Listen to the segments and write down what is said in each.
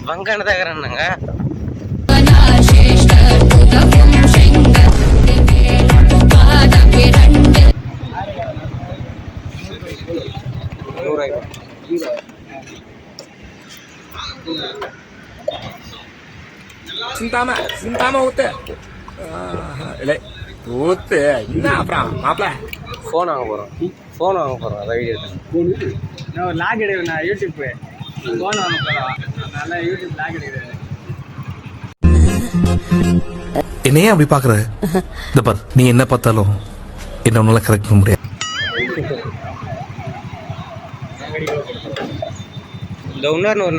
வங்கனதகரன்னாங்க சிந்தாம ஊத்து இல்லை ஊத்து என்ன அப்புறம் மாப்பிள்ள ஃபோன் வாங்க போகிறோம் அதை வீடியோ நான் ஒரு லாக் எடுக்கிறேன் நான் யூடியூப் ஃபோன் வாங்க போகிறோம் அதனால யூடியூப் லாக் எடுக்கிறேன். என்னையே அப்படி பாக்குற இந்த பார், நீ என்ன பார்த்தாலும் என்ன ஒன்னால கரெக்ட் பண்ண முடியாது. இந்த இன்னொரு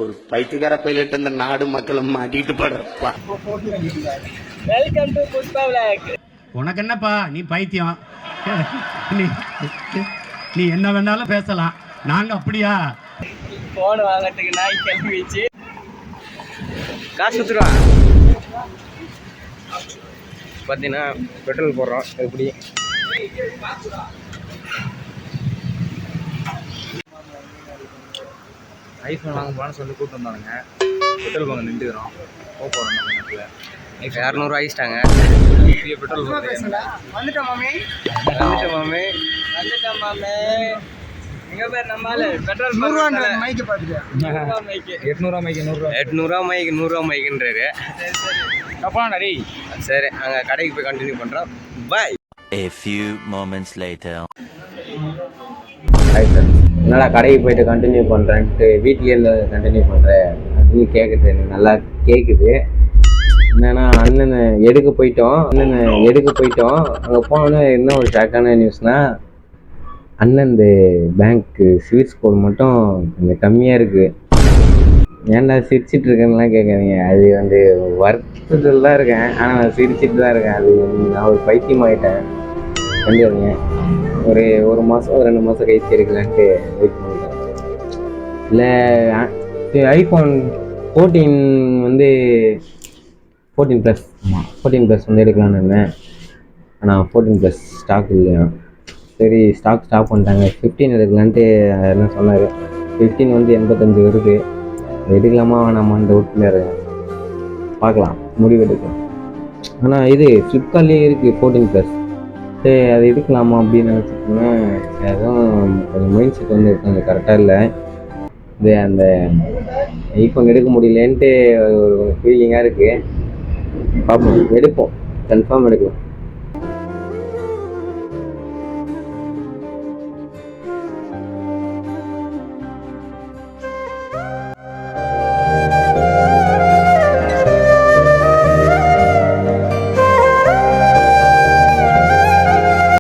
ஒரு பைத்தியக்கார பைலட் அந்த நாடு மக்களும் மாட்டிட்டு படுறப்பா. Welcome to Pushpa vlog. உனக்கு என்னப்பா, நீ பைத்தியம். நீ என்ன வேணாலும் பேசலாம், நாங்க அப்படியா? ஃபோன் வாங்கிறதுக்கு நாய் கிளம்பிச்சு. காசு கொடுத்துருவா. பார்த்தீங்கன்னா பெட்ரோல் போடுறோம். எப்படி ஐஃபோன் வாங்க போகலான்னு சொல்லி கூப்பிட்டு வந்தானுங்க. Petrol bunk நின்றுக்கிறோம். போகிறோம் நேரத்தில் 200 ஆயிட்டாங்க. பெட்ரோல் வந்துட்டோம் மாமே. எங்க பேர் நம்மால பெட்ரோல் 100 மைக்கு பார்த்துட்டு 800 மைக்கு 100 மைக்குன்றாரு. கப்பாடா. சரி, அங்கே கடைக்கு போய் கண்டினியூ பண்ணுறோம். பாய். A few moments later. Hi sir, என்னடா கடைக்கு போயிட்டு கண்டினியூ பண்ணுறேன்ட்டு வீட்லேயே இருந்து கண்டினியூ பண்ணுறேன் அப்படின்னு கேட்குது. எனக்கு நல்லா கேட்குது. என்னென்னா அண்ணனை எடுக்க போயிட்டோம். அங்கே போனோன்னே என்ன ஒரு ஷாக்கான நியூஸ்னால், அண்ணன் இந்த பேங்க்கு சிவில் ஸ்கோர் மட்டும் கொஞ்சம் கம்மியாக இருக்குது. ஏன்டா சிரிச்சிட்டு இருக்கேன்லாம் கேட்காதீங்க. அது வந்து வருத்தத்தில் தான் இருக்கேன், ஆனால் நான் சிரிச்சிட்டு தான் இருக்கேன். அது நான் ஒரு பைத்தியமாயிட்டேன். கண்டிப்பாங்க ஒரு மாதம் 2 மாதம் கழிச்சு எடுக்கலான்ட்டு வெயிட் பண்ணுறேன். இல்லை ஐஃபோன் 14 வந்து 14 ப்ளஸ். ஆமாம், 14 ப்ளஸ் வந்து எடுக்கலான்னு இருந்தேன். ஆனால் 14 ப்ளஸ் ஸ்டாக் இல்லையா. சரி, ஸ்டாப் பண்ணிட்டாங்க. 15 எடுக்கலான்ட்டு என்ன சொன்னார். 15 வந்து 85 வருது. எடுக்கலாமா வேணாமான்னு டவுட்டில் இருக்கேன். பார்க்கலாம், முடிவு எடுக்கலாம். ஆனால் இது ஃப்ளிப்கார்ட்லேயே இருக்குது 14 ப்ளஸ். சரி, அது எடுக்கலாமா அப்படின்னு நினச்சிட்டோன்னே எதுவும் கொஞ்சம் மைண்ட் செட் வந்து கொஞ்சம் கரெக்டாக இல்லை. இது அந்த ஐஃபோன் எடுக்க முடியலேன்ட்டு ஒரு ஃபீலிங்காக இருக்குது. பார்ப்போம், எடுப்போம், கன்ஃபார்ம் எடுக்கலாம்.